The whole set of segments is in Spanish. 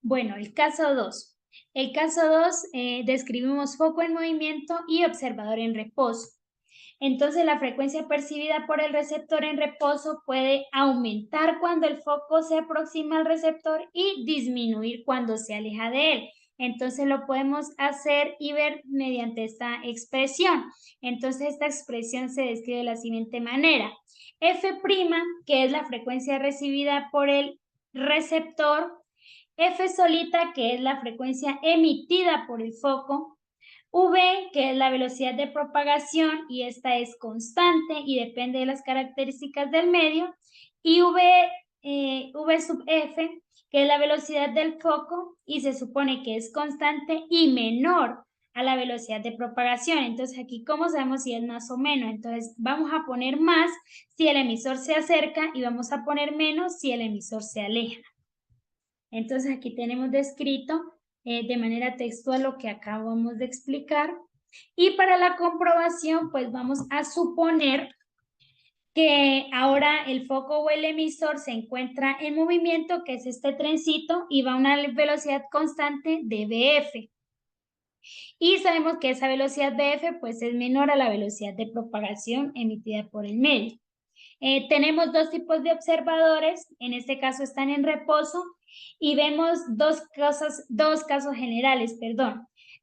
Bueno, el caso 2. El caso 2 describimos foco en movimiento y observador en reposo. Entonces, la frecuencia percibida por el receptor en reposo puede aumentar cuando el foco se aproxima al receptor y disminuir cuando se aleja de él. Entonces, lo podemos hacer y ver mediante esta expresión. Entonces, esta expresión se describe de la siguiente manera. F', que es la frecuencia recibida por el receptor, F solita, que es la frecuencia emitida por el foco, V, que es la velocidad de propagación, y esta es constante y depende de las características del medio, y V sub F, que es la velocidad del foco, y se supone que es constante y menor a la velocidad de propagación. Entonces, aquí, ¿cómo sabemos si es más o menos? Entonces, vamos a poner más si el emisor se acerca y vamos a poner menos si el emisor se aleja. Entonces aquí tenemos descrito de manera textual lo que acabamos de explicar. Y para la comprobación, pues vamos a suponer que ahora el foco o el emisor se encuentra en movimiento, que es este trencito, y va a una velocidad constante de BF. Y sabemos que esa velocidad BF pues es menor a la velocidad de propagación emitida por el medio. Tenemos dos tipos de observadores, en este caso están en reposo, y vemos dos casos generales,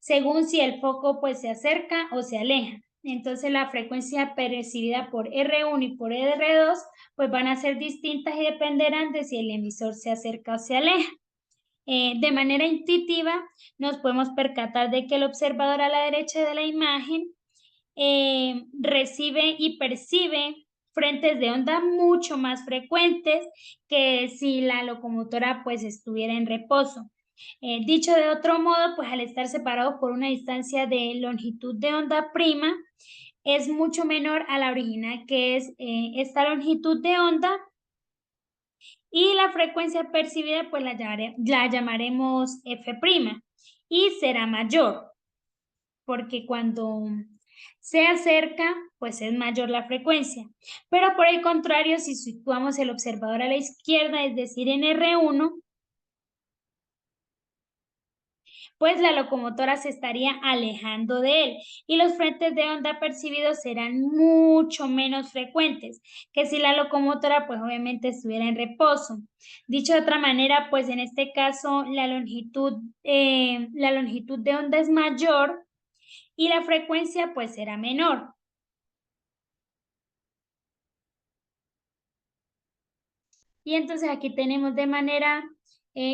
según si el foco pues se acerca o se aleja. Entonces la frecuencia percibida por R1 y por R2 pues van a ser distintas y dependerán de si el emisor se acerca o se aleja. De manera intuitiva nos podemos percatar de que el observador a la derecha de la imagen recibe y percibe frentes de onda mucho más frecuentes que si la locomotora pues estuviera en reposo. Dicho de otro modo, pues al estar separado por una distancia de longitud de onda prima, es mucho menor a la original, que es esta longitud de onda, y la frecuencia percibida pues la llamaremos F' y será mayor, porque cuando se acerca, pues es mayor la frecuencia. Pero por el contrario, si situamos el observador a la izquierda, es decir, en R1, pues la locomotora se estaría alejando de él y los frentes de onda percibidos serán mucho menos frecuentes que si la locomotora pues obviamente estuviera en reposo. Dicho de otra manera, pues en este caso la longitud de onda es mayor y la frecuencia pues será menor. Y entonces aquí tenemos de manera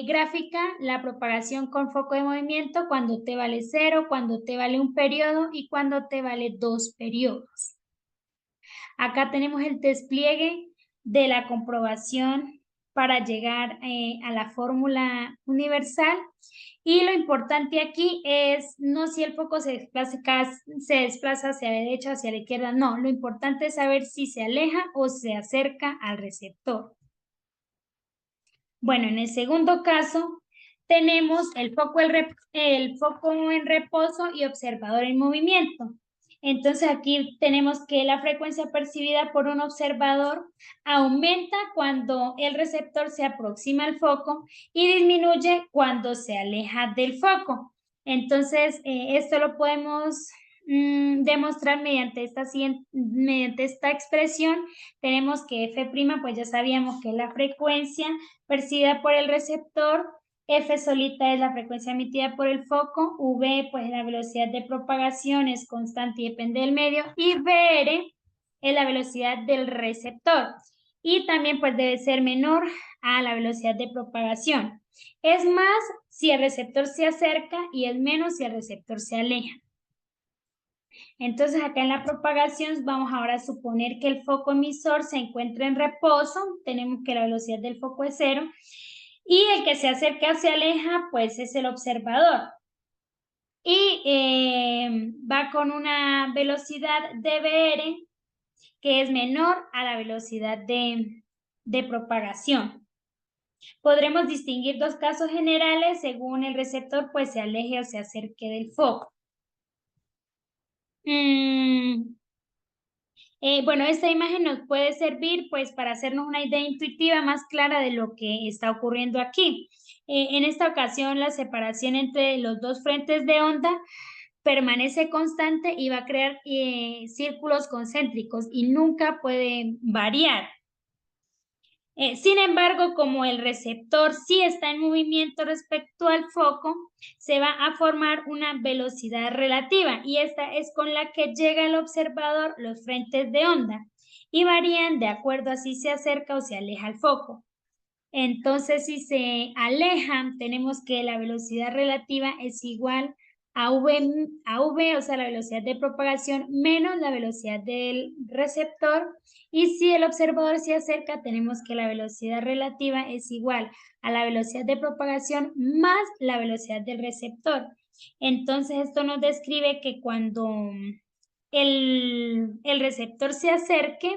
gráfica la propagación con foco de movimiento cuando t vale 0, cuando t vale un periodo y cuando t vale 2 periodos. Acá tenemos el despliegue de la comprobación para llegar a la fórmula universal. Y lo importante aquí es no si el foco se desplaza hacia la derecha o hacia la izquierda, no. Lo importante es saber si se aleja o se acerca al receptor. Bueno, en el segundo caso tenemos el foco en reposo y observador en movimiento. Entonces aquí tenemos que la frecuencia percibida por un observador aumenta cuando el receptor se aproxima al foco y disminuye cuando se aleja del foco. Entonces esto lo podemos demostrar mediante esta expresión. Tenemos que F', pues ya sabíamos que es la frecuencia percibida por el receptor, F solita es la frecuencia emitida por el foco, V pues la velocidad de propagación es constante y depende del medio, y VR es la velocidad del receptor, y también pues debe ser menor a la velocidad de propagación. Es más si el receptor se acerca y es menos si el receptor se aleja. Entonces acá en la propagación vamos ahora a suponer que el foco emisor se encuentra en reposo, tenemos que la velocidad del foco es 0, y el que se acerca o se aleja pues es el observador. Y va con una velocidad de VR que es menor a la velocidad de propagación. Podremos distinguir dos casos generales según el receptor pues se aleje o se acerque del foco. Bueno, esta imagen nos puede servir pues para hacernos una idea intuitiva más clara de lo que está ocurriendo aquí. En esta ocasión, la separación entre los dos frentes de onda permanece constante y va a crear círculos concéntricos y nunca puede variar. Sin embargo, como el receptor sí está en movimiento respecto al foco, se va a formar una velocidad relativa y esta es con la que llega el observador los frentes de onda y varían de acuerdo a si se acerca o se aleja al foco. Entonces, si se alejan, tenemos que la velocidad relativa es igual a v, o sea, la velocidad de propagación menos la velocidad del receptor. Y si el observador se acerca, tenemos que la velocidad relativa es igual a la velocidad de propagación más la velocidad del receptor. Entonces, esto nos describe que cuando el receptor se acerque,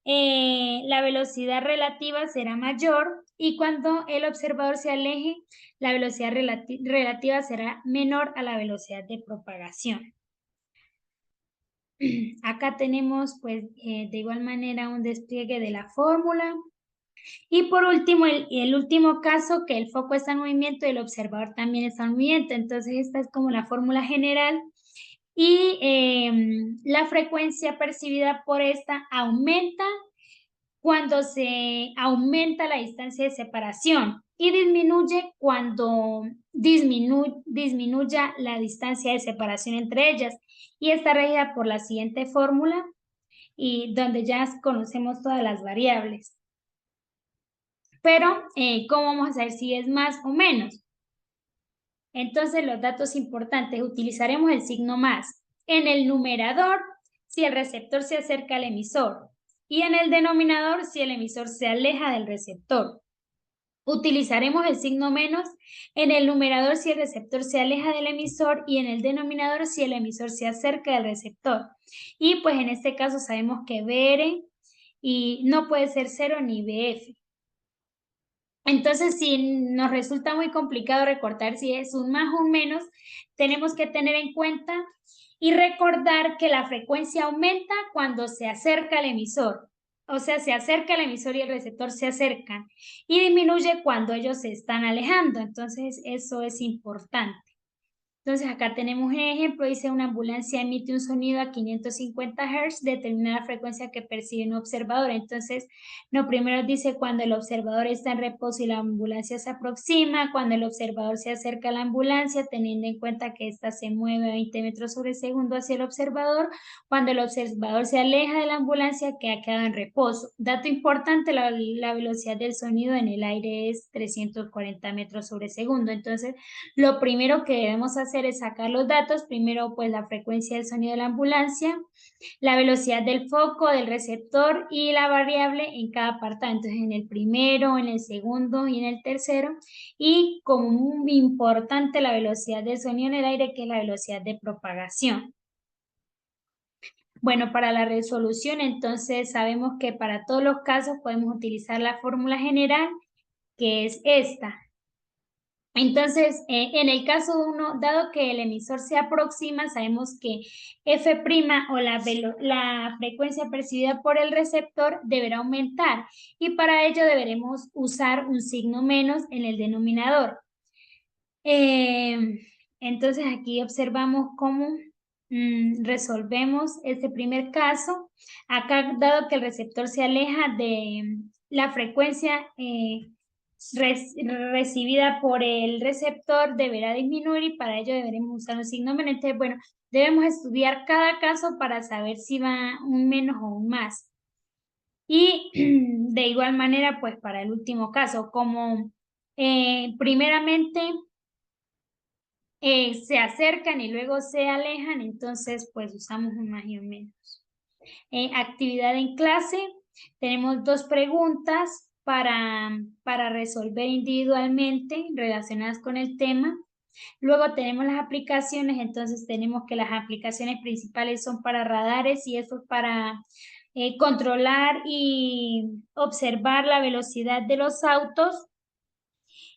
la velocidad relativa será mayor y cuando el observador se aleje, la velocidad relativa será menor a la velocidad de propagación. Acá tenemos pues de igual manera un despliegue de la fórmula. Y por último, el último caso, que el foco está en movimiento y el observador también está en movimiento. Entonces esta es como la fórmula general y la frecuencia percibida por esta aumenta cuando se aumenta la distancia de separación y disminuye cuando disminuya la distancia de separación entre ellas. Y está regida por la siguiente fórmula y donde ya conocemos todas las variables. Pero, ¿cómo vamos a saber si es más o menos? Entonces, los datos importantes, utilizaremos el signo más. En el numerador, si el receptor se acerca al emisor, y en el denominador, si el emisor se aleja del receptor. Utilizaremos el signo menos en el numerador si el receptor se aleja del emisor y en el denominador si el emisor se acerca del receptor. Y pues en este caso sabemos que BR y no puede ser 0 ni BF. Entonces, si nos resulta muy complicado recortar si es un más o un menos, tenemos que tener en cuenta y recordar que la frecuencia aumenta cuando se acerca al emisor. O sea, se acerca el emisor y el receptor se acercan y disminuye cuando ellos se están alejando. Entonces, eso es importante. Entonces acá tenemos un ejemplo, dice una ambulancia emite un sonido a 550 Hz, determina la frecuencia que percibe un observador. Entonces, lo primero dice cuando el observador está en reposo y la ambulancia se aproxima, cuando el observador se acerca a la ambulancia, teniendo en cuenta que ésta se mueve a 20 metros sobre segundo hacia el observador, cuando el observador se aleja de la ambulancia que ha quedado en reposo. Dato importante, la velocidad del sonido en el aire es 340 metros sobre segundo. Entonces, lo primero que debemos hacer es sacar los datos, primero pues la frecuencia del sonido de la ambulancia, la velocidad del foco, del receptor y la variable en cada apartado, entonces en el primero, en el segundo y en el tercero, y como muy importante la velocidad del sonido en el aire, que es la velocidad de propagación. Bueno, para la resolución, entonces sabemos que para todos los casos podemos utilizar la fórmula general, que es esta. Entonces, en el caso 1, dado que el emisor se aproxima, sabemos que F' o la frecuencia percibida por el receptor deberá aumentar y para ello deberemos usar un signo menos en el denominador. Entonces, aquí observamos cómo resolvemos este primer caso. Acá, dado que el receptor se aleja de la frecuencia recibida por el receptor deberá disminuir y para ello deberemos usar un signo menos. Entonces, bueno, debemos estudiar cada caso para saber si va un menos o un más. Y de igual manera, pues para el último caso, como primeramente se acercan y luego se alejan, entonces pues usamos un más y un menos. Actividad en clase, tenemos 2 preguntas para resolver individualmente relacionadas con el tema. Luego tenemos las aplicaciones, entonces tenemos que las aplicaciones principales son para radares y eso es para controlar y observar la velocidad de los autos.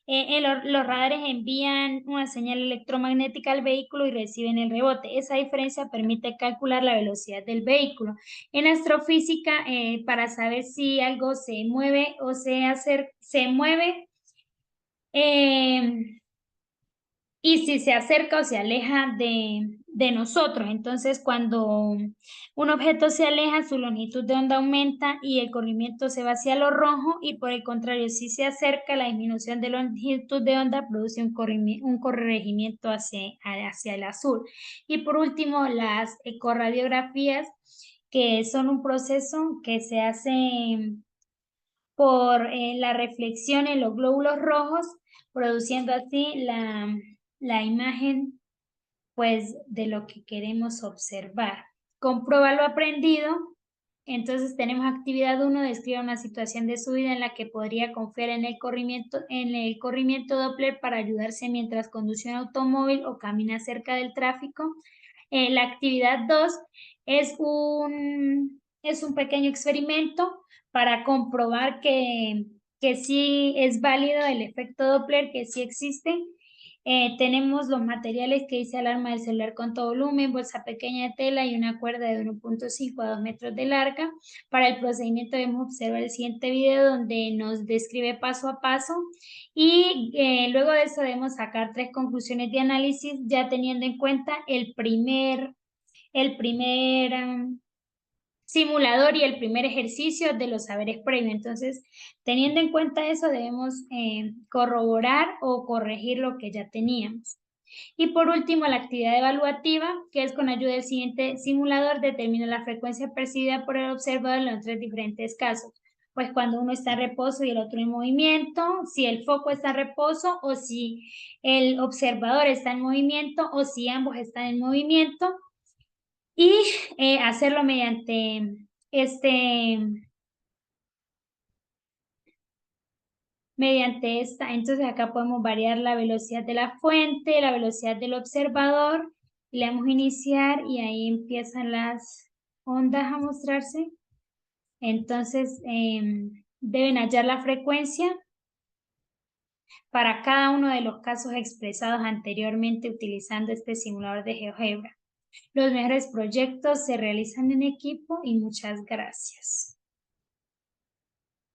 Los radares envían una señal electromagnética al vehículo y reciben el rebote. Esa diferencia permite calcular la velocidad del vehículo. En astrofísica, para saber si algo se mueve o se mueve, y si se acerca o se aleja de nosotros. Entonces, cuando un objeto se aleja, su longitud de onda aumenta y el corrimiento se va hacia lo rojo, y por el contrario, si se acerca, la disminución de longitud de onda produce un corregimiento hacia el azul. Y por último, las ecorradiografías, que son un proceso que se hace por la reflexión en los glóbulos rojos, produciendo así la imagen, pues, de lo que queremos observar. Comprueba lo aprendido. Entonces tenemos actividad 1, describe una situación de su vida en la que podría confiar en el corrimiento Doppler para ayudarse mientras conduce un automóvil o camina cerca del tráfico. La actividad 2 es un pequeño experimento para comprobar que sí es válido el efecto Doppler, que sí existe. Tenemos los materiales que dice alarma del celular con todo volumen, bolsa pequeña de tela y una cuerda de 1.5 a 2 metros de larga. Para el procedimiento debemos observar el siguiente video donde nos describe paso a paso, y luego de eso debemos sacar 3 conclusiones de análisis, ya teniendo en cuenta el primer simulador y el primer ejercicio de los saberes previos. Entonces, teniendo en cuenta eso, debemos corroborar o corregir lo que ya teníamos. Y por último, la actividad evaluativa, que es con ayuda del siguiente simulador, determina la frecuencia percibida por el observador en los 3 diferentes casos. Pues cuando uno está en reposo y el otro en movimiento, si el foco está en reposo o si el observador está en movimiento o si ambos están en movimiento, y hacerlo este, mediante esta. Entonces acá podemos variar la velocidad de la fuente, la velocidad del observador, le damos iniciar y ahí empiezan las ondas a mostrarse. Entonces deben hallar la frecuencia para cada uno de los casos expresados anteriormente utilizando este simulador de GeoGebra. Los mejores proyectos se realizan en equipo y muchas gracias.